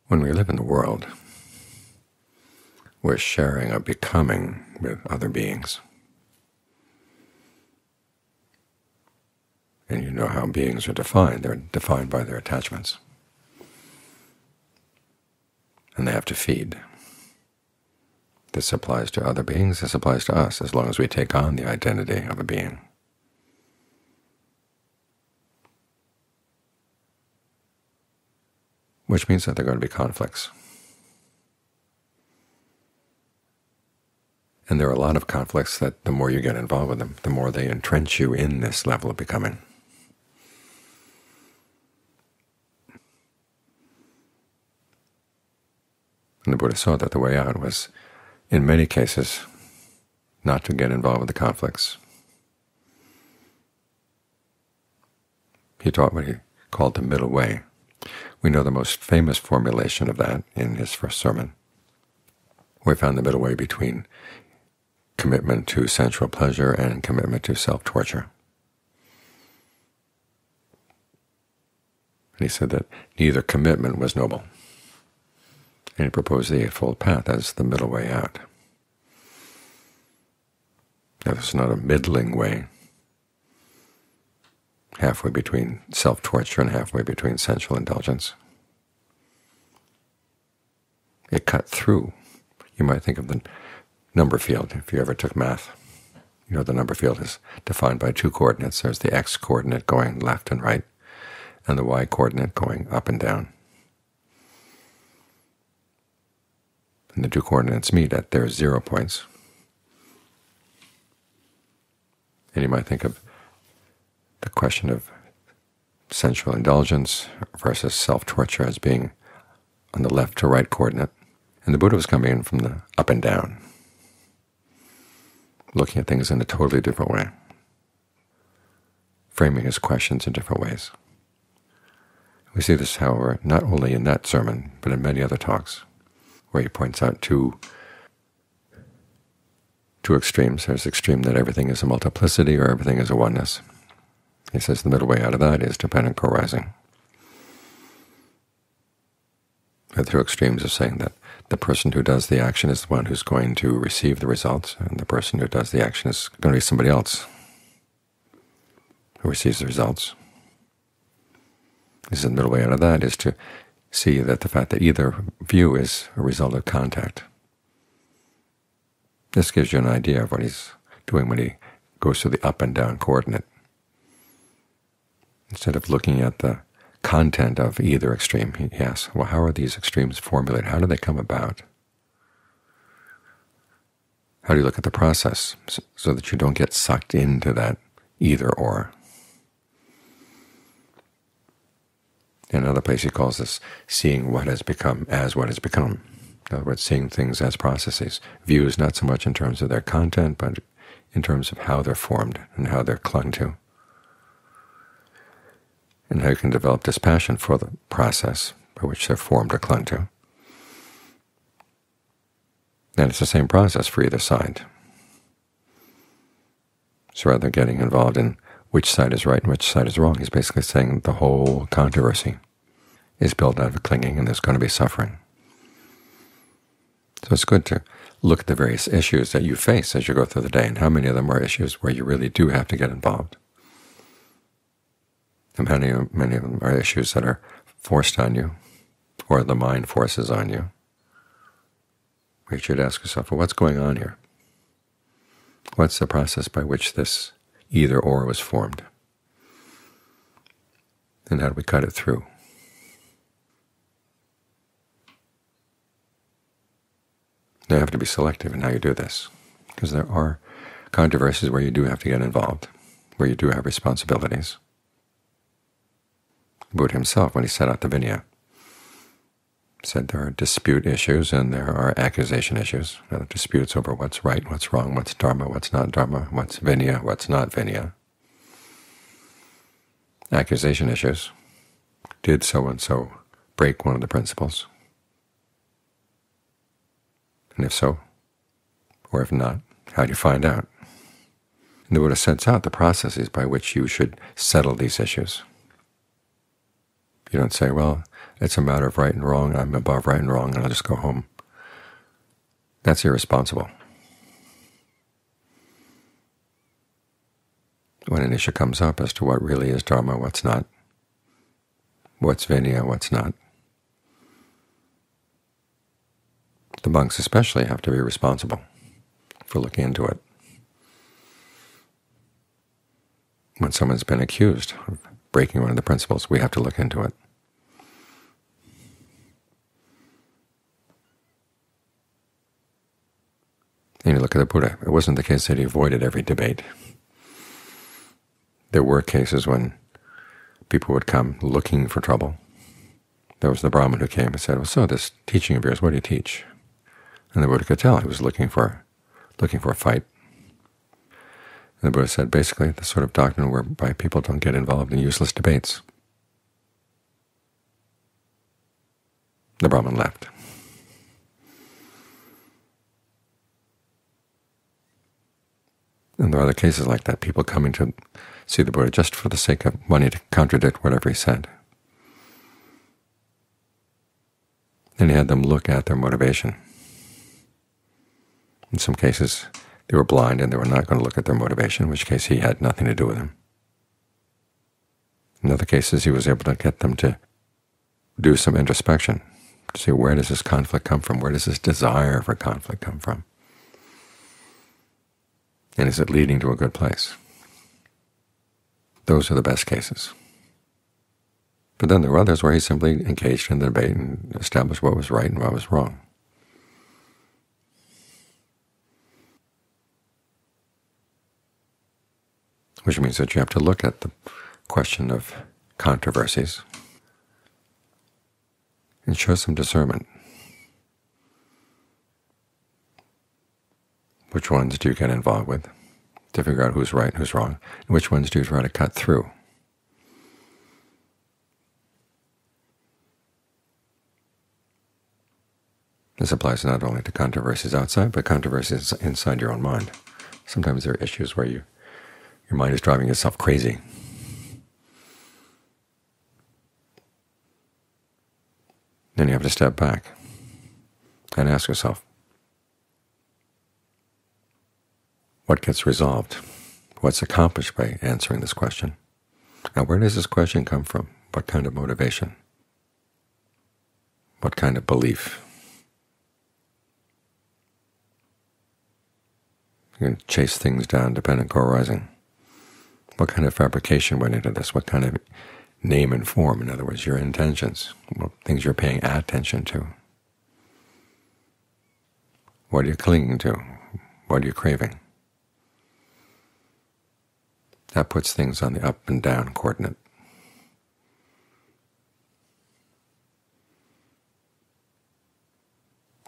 When we live in the world, we're sharing a becoming with other beings. And you know how beings are defined. They're defined by their attachments. And they have to feed. This applies to other beings, this applies to us, as long as we take on the identity of a being. Which means that there are going to be conflicts. And there are a lot of conflicts that the more you get involved with them, the more they entrench you in this level of becoming. And the Buddha saw that the way out was, in many cases, not to get involved with the conflicts. He taught what he called the middle way. We know the most famous formulation of that in his first sermon, where he found the middle way between commitment to sensual pleasure and commitment to self-torture. And he said that neither commitment was noble. And he proposed the Eightfold Path as the middle way out. Now, this is not a middling way, halfway between self-torture and halfway between sensual indulgence. It cut through. You might think of the number field. If you ever took math, you know the number field is defined by two coordinates. There's the x-coordinate going left and right, and the y-coordinate going up and down. And the two coordinates meet at their 0 points. And you might think of the question of sensual indulgence versus self-torture as being on the left to right coordinate. And the Buddha was coming in from the up and down, looking at things in a totally different way, framing his questions in different ways. We see this, however, not only in that sermon, but in many other talks, where he points out two extremes. There's the extreme that everything is a multiplicity or everything is a oneness. He says the middle way out of that is dependent co-arising. The two extremes of saying that the person who does the action is the one who's going to receive the results, and the person who does the action is going to be somebody else who receives the results. He says the middle way out of that is to see that the fact that either view is a result of contact. This gives you an idea of what he's doing when he goes to the up and down coordinate. Instead of looking at the content of either extreme, he asks, well, how are these extremes formulated? How do they come about? How do you look at the process so that you don't get sucked into that either-or? In another place he calls this seeing what has become as what has become. In other words, seeing things as processes. Views not so much in terms of their content, but in terms of how they're formed and how they're clung to, and how you can develop dispassion for the process by which they're formed or clung to. And it's the same process for either side. So rather than getting involved in which side is right and which side is wrong, he's basically saying the whole controversy is built out of clinging and there's going to be suffering. So it's good to look at the various issues that you face as you go through the day, and how many of them are issues where you really do have to get involved. And many of them are issues that are forced on you, or the mind forces on you. You should ask yourself, well, what's going on here? What's the process by which this either-or was formed? And how do we cut it through? Now you have to be selective in how you do this, because there are controversies where you do have to get involved, where you do have responsibilities. The Buddha himself, when he set out the Vinaya, said there are dispute issues and there are accusation issues. Now, disputes over what's right, what's wrong, what's Dharma, what's not Dharma, what's Vinaya, what's not Vinaya. Accusation issues. Did so-and-so break one of the principles? And if so, or if not, how do you find out? And the Buddha sets out the processes by which you should settle these issues. You don't say, well, it's a matter of right and wrong, I'm above right and wrong, and I'll just go home. That's irresponsible. When an issue comes up as to what really is Dharma, what's not, what's Vinaya, what's not, the monks especially have to be responsible for looking into it. When someone's been accused of breaking one of the principles, we have to look into it. And you look at the Buddha, it wasn't the case that he avoided every debate. There were cases when people would come looking for trouble. There was the Brahmin who came and said, well, so this teaching of yours, what do you teach? And the Buddha could tell he was looking for a fight. And the Buddha said, basically, the sort of doctrine whereby people don't get involved in useless debates. The Brahmin left. And there are other cases like that, people coming to see the Buddha just for the sake of wanting to contradict whatever he said. And he had them look at their motivation. In some cases, they were blind and they were not going to look at their motivation, in which case he had nothing to do with them. In other cases, he was able to get them to do some introspection, to see where does this conflict come from, where does this desire for conflict come from, and is it leading to a good place? Those are the best cases. But then there were others where he simply engaged in the debate and established what was right and what was wrong. Which means that you have to look at the question of controversies and show some discernment. Which ones do you get involved with to figure out who's right and who's wrong, and which ones do you try to cut through? This applies not only to controversies outside, but controversies inside your own mind. Sometimes there are issues where your mind is driving itself crazy. Then you have to step back and ask yourself, what gets resolved? What's accomplished by answering this question? Now, where does this question come from? What kind of motivation? What kind of belief? You can chase things down, dependent co-arising. What kind of fabrication went into this? What kind of name and form? In other words, your intentions, what things you're paying attention to. What are you clinging to? What are you craving? That puts things on the up and down coordinate.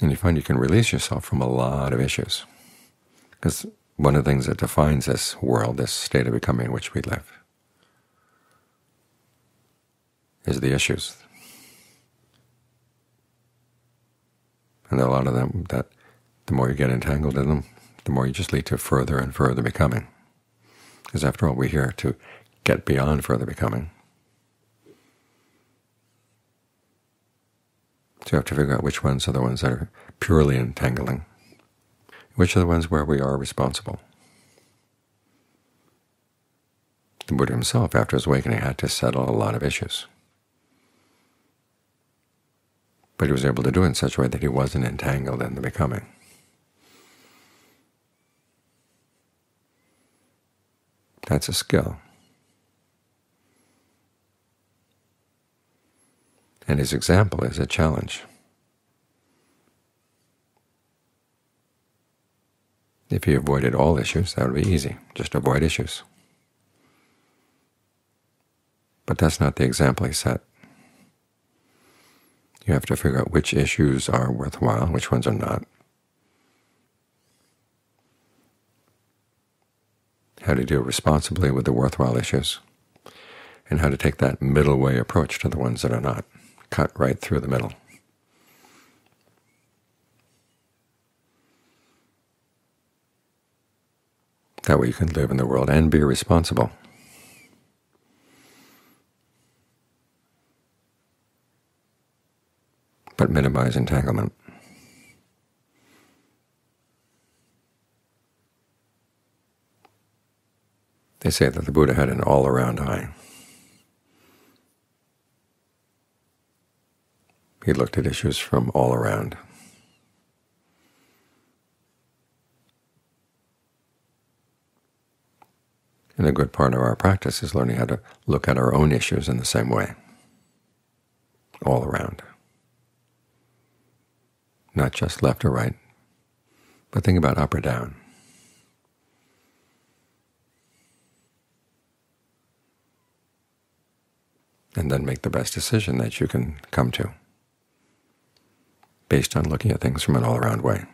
And you find you can release yourself from a lot of issues. Because one of the things that defines this world, this state of becoming in which we live, is the issues. And there are a lot of them that the more you get entangled in them, the more you just lead to further and further becoming. Because after all, we're here to get beyond further becoming. So you have to figure out which ones are the ones that are purely entangling, which are the ones where we are responsible. The Buddha himself, after his awakening, had to settle a lot of issues. But he was able to do it in such a way that he wasn't entangled in the becoming. That's a skill. And his example is a challenge. If he avoided all issues, that would be easy. Just avoid issues. But that's not the example he set. You have to figure out which issues are worthwhile, which ones are not. How to deal responsibly with the worthwhile issues, and how to take that middle way approach to the ones that are not. Cut right through the middle. That way you can live in the world and be responsible. but minimize entanglement. They say that the Buddha had an all-around eye. He looked at issues from all around. And a good part of our practice is learning how to look at our own issues in the same way, all around. Not just left or right, but think about up or down. And then make the best decision that you can come to, based on looking at things from an all-around way.